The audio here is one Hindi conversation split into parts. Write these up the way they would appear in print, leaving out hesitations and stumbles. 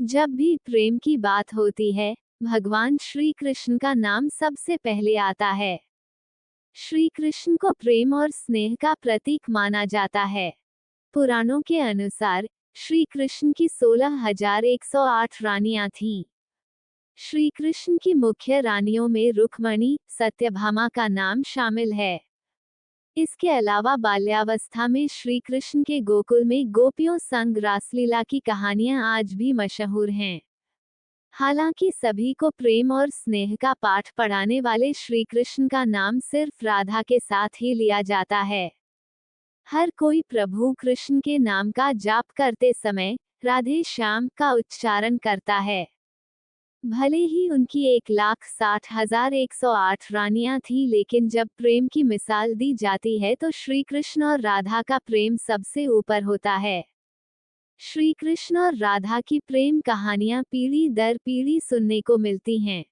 जब भी प्रेम की बात होती है, भगवान श्री कृष्ण का नाम सबसे पहले आता है। श्री कृष्ण को प्रेम और स्नेह का प्रतीक माना जाता है। पुराणों के अनुसार श्री कृष्ण की 16,108 रानियां थीं। श्री कृष्ण की मुख्य रानियों में रुक्मणी, सत्यभामा का नाम शामिल है। इसके अलावा बाल्यावस्था में श्री कृष्ण के गोकुल में गोपियों संग रासलीला की कहानियां आज भी मशहूर हैं। हालांकि सभी को प्रेम और स्नेह का पाठ पढ़ाने वाले श्री कृष्ण का नाम सिर्फ राधा के साथ ही लिया जाता है। हर कोई प्रभु कृष्ण के नाम का जाप करते समय राधे श्याम का उच्चारण करता है। भले ही उनकी 1,60,108 रानियां थीं, लेकिन जब प्रेम की मिसाल दी जाती है तो श्री कृष्ण और राधा का प्रेम सबसे ऊपर होता है। श्री कृष्ण और राधा की प्रेम कहानियां पीढ़ी दर पीढ़ी सुनने को मिलती हैं।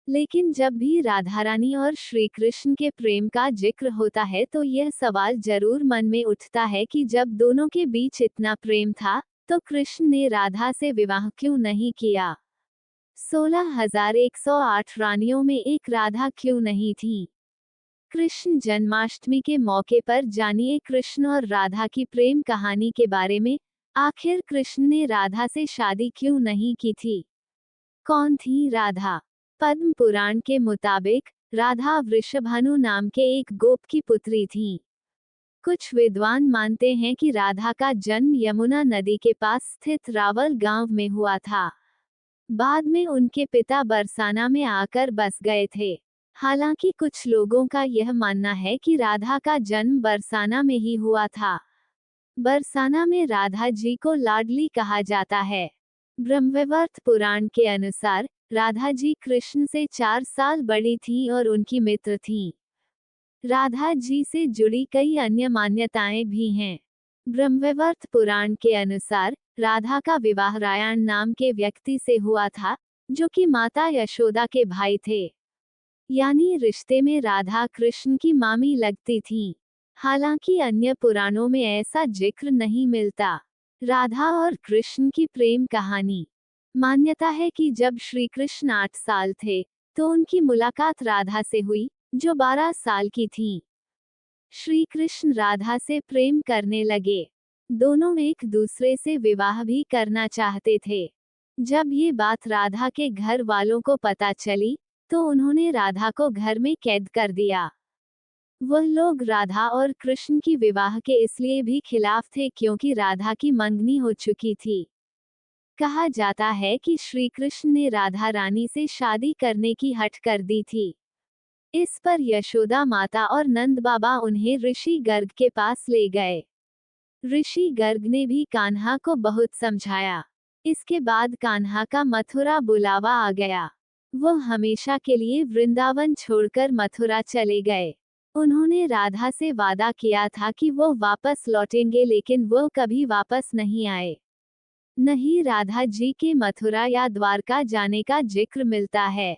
लेकिन जब भी राधा रानी और श्री कृष्ण के प्रेम का जिक्र होता है तो यह सवाल जरूर मन में उठता है कि जब दोनों के बीच इतना प्रेम था, तो कृष्ण ने राधा से विवाह क्यों नहीं किया? 16,108 रानियों में एक राधा क्यों नहीं थी? कृष्ण जन्माष्टमी के मौके पर जानिए कृष्ण और राधा की प्रेम कहानी के बारे में। आखिर कृष्ण ने राधा से शादी क्यों नहीं की थी? कौन थी राधा? पद्म पुराण के मुताबिक राधा वृषभानु नाम के एक गोप की पुत्री थी। कुछ विद्वान मानते हैं कि राधा का जन्म यमुना नदी के पास स्थित रावल गांव में हुआ था। बाद में उनके पिता बरसाना में आकर बस गए थे। हालांकि कुछ लोगों का यह मानना है कि राधा का जन्म बरसाना में ही हुआ था। बरसाना में राधा जी को लाडली कहा जाता है। ब्रह्मवैवर्त पुराण के अनुसार राधा जी कृष्ण से 4 साल बड़ी थीं और उनकी मित्र थीं। राधा जी से जुड़ी कई अन्य मान्यताएं भी हैं। ब्रह्मवैवर्त पुराण के अनुसार राधा का विवाह रायण नाम के व्यक्ति से हुआ था, जो कि माता यशोदा के भाई थे। यानी रिश्ते में राधा कृष्ण की मामी लगती थीं। हालांकि अन्य पुराणों में ऐसा जिक्र नहीं मिलता। राधा और कृष्ण की प्रेम कहानी। मान्यता है कि जब श्री कृष्ण 8 साल थे, तो उनकी मुलाकात राधा से हुई, जो 12 साल की थीं। श्री कृष्ण राधा से प्रेम करने लगे। दोनों एक दूसरे से विवाह भी करना चाहते थे। जब ये बात राधा के घर वालों को पता चली, तो उन्होंने राधा को घर में कैद कर दिया। वह लोग राधा और कृष्ण की विवाह के इसलिए भी खिलाफ थे क्योंकि राधा की मंगनी हो चुकी थी। कहा जाता है कि श्री कृष्ण ने राधा रानी से शादी करने की हठ कर दी थी। इस पर यशोदा माता और नंद बाबा उन्हें ऋषि गर्ग के पास ले गए। ऋषि गर्ग ने भी कान्हा को बहुत समझाया। इसके बाद कान्हा का मथुरा बुलावा आ गया। वह हमेशा के लिए वृंदावन छोड़कर मथुरा चले गए। उन्होंने राधा से वादा किया था कि वो वापस लौटेंगे, लेकिन वो कभी वापस नहीं आए। नहीं राधा जी के मथुरा या द्वारका जाने का जिक्र मिलता है।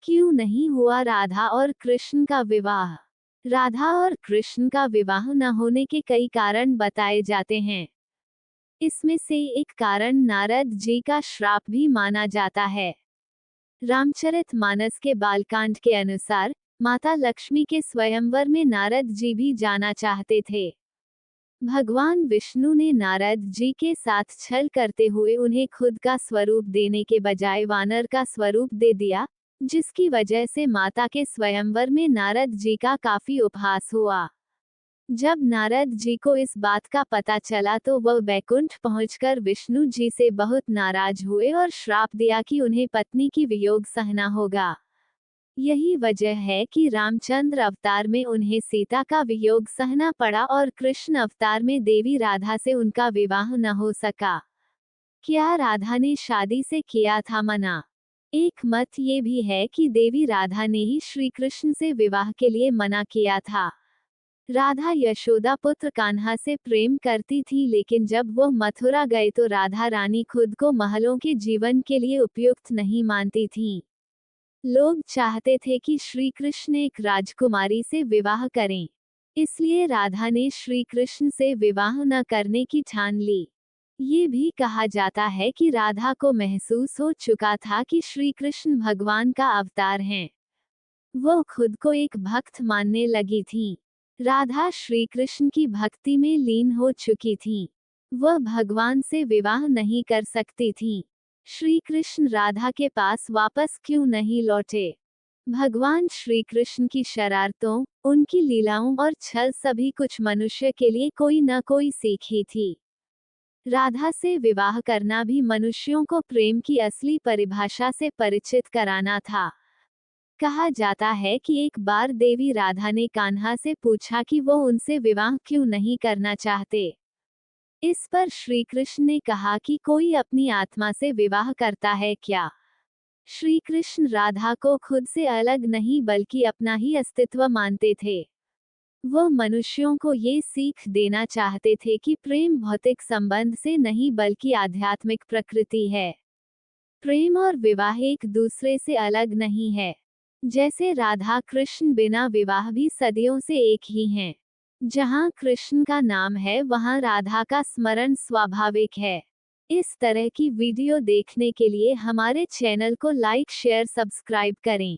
क्यों नहीं हुआ राधा और कृष्ण का विवाह? राधा और कृष्ण का विवाह न होने के कई कारण बताए जाते हैं। इसमें से एक कारण नारद जी का श्राप भी माना जाता है। रामचरितमानस के बालकांड के अनुसार माता लक्ष्मी के स्वयंवर में नारद जी भी जाना चाहते थे। भगवान विष्णु ने नारद जी के साथ छल करते हुए उन्हें खुद का स्वरूप देने के बजाय वानर का स्वरूप दे दिया, जिसकी वजह से माता के स्वयंवर में नारद जी का काफी उपहास हुआ। जब नारद जी को इस बात का पता चला तो वह बैकुंठ पहुंचकर विष्णु जी से बहुत नाराज हुए और श्राप दिया कि उन्हें पत्नी की वियोग सहना होगा। यही वजह है कि रामचंद्र अवतार में उन्हें सीता का वियोग सहना पड़ा और कृष्ण अवतार में देवी राधा से उनका विवाह न हो सका। क्या राधा ने शादी से किया था मना? एक मत ये भी है कि देवी राधा ने ही श्री कृष्ण से विवाह के लिए मना किया था। राधा यशोदा पुत्र कान्हा से प्रेम करती थी, लेकिन जब वह मथुरा गए तो राधा रानी खुद को महलों के जीवन के लिए उपयुक्त नहीं मानती थीं। लोग चाहते थे कि श्री कृष्ण एक राजकुमारी से विवाह करें। इसलिए राधा ने श्री कृष्ण से विवाह न करने की ठान ली। ये भी कहा जाता है कि राधा को महसूस हो चुका था कि श्री कृष्ण भगवान का अवतार हैं। वो खुद को एक भक्त मानने लगी थी। राधा श्री कृष्ण की भक्ति में लीन हो चुकी थी। वह भगवान से विवाह नहीं कर सकती थी। श्री कृष्ण राधा के पास वापस क्यों नहीं लौटे? भगवान श्री कृष्ण की शरारतों, उनकी लीलाओं और छल सभी कुछ मनुष्य के लिए कोई न कोई सीख ही थी। राधा से विवाह करना भी मनुष्यों को प्रेम की असली परिभाषा से परिचित कराना था। कहा जाता है कि एक बार देवी राधा ने कान्हा से पूछा कि वो उनसे विवाह क्यों नहीं करना चाहते। इस पर श्री कृष्ण ने कहा कि कोई अपनी आत्मा से विवाह करता है क्या? श्री कृष्ण राधा को खुद से अलग नहीं बल्कि अपना ही अस्तित्व मानते थे। वो मनुष्यों को ये सीख देना चाहते थे कि प्रेम भौतिक संबंध से नहीं बल्कि आध्यात्मिक प्रकृति है। प्रेम और विवाह एक दूसरे से अलग नहीं है। जैसे राधा कृष्ण बिना विवाह भी सदियों से एक ही हैं। जहाँ कृष्ण का नाम है वहाँ राधा का स्मरण स्वाभाविक है। इस तरह की वीडियो देखने के लिए हमारे चैनल को लाइक शेयर सब्सक्राइब करें।